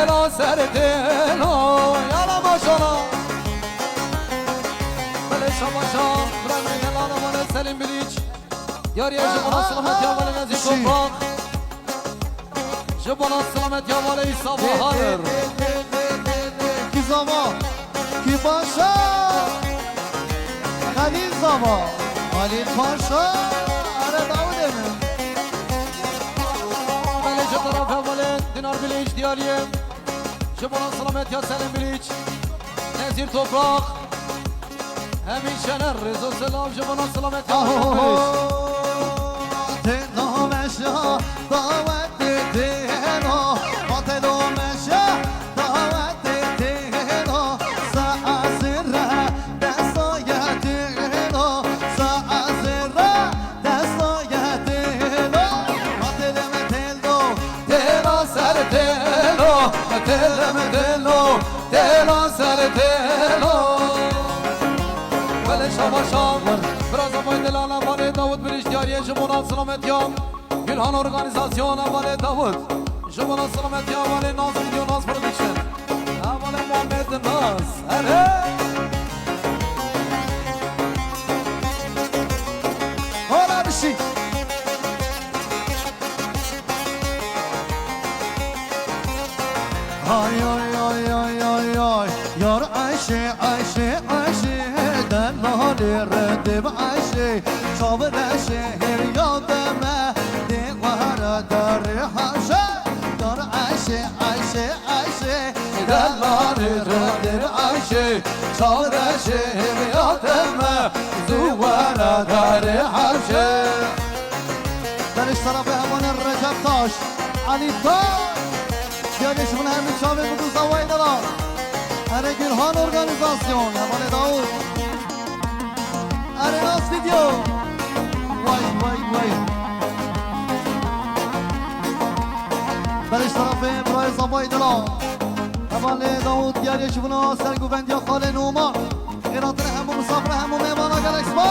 دلا سر دلا یالا ماشاءالله بله شباشا برای دلان امان سلیم بلیچ یاری جبانا سلامت یا ولی نزی توفاق جبانا سلامت یا ولی ایسا بحار کی زما کی باشا خلیل زما خلیل پاشا آره داوده من بله جطرف اولی دینار بلیچ دیاریم جبانا سلامت یا سلیم بلیچ نزیر توفاق همین شنر رزو سلام جبانا سلامت یا ولی بلیچ تنامشا دعوت دینا تنامشا دعوت دینا سعزره دستای دینا سعزره دستای دینا دلم دلو دلا سر دلا دلم دلو دلا سر دلا بله شما شام براز آبای دلال اول داود بریش دیاری جمهورات سلامت یام گلهان ارگانیزاسیون اول داود جمهورات سلامت یام اول ناز ویدیو ناز پرودکشن اول محمد ناز اره حالا بشی آی آی آی آی آی آی یار عایشه عایشه عایشه دلالی ردب عایشه صابر شهر یادمه دیوار داری حاشه یار عایشه عایشه عایشه دلالی ردب عایشه صابر شهر یادمه زوار داری حاشه درش طرف همان رجب تاش علی تاش دیارش من همین شامه بگو زوای دلار اره گلهان ارگانیزاسیون همان داود اره ناس ویدیو وای وای وای درش طرف برای زوای دلار همان داود دیارش من سرگوبندی خاله نومان خیراتر همون مسافر همون میمانا گلکس با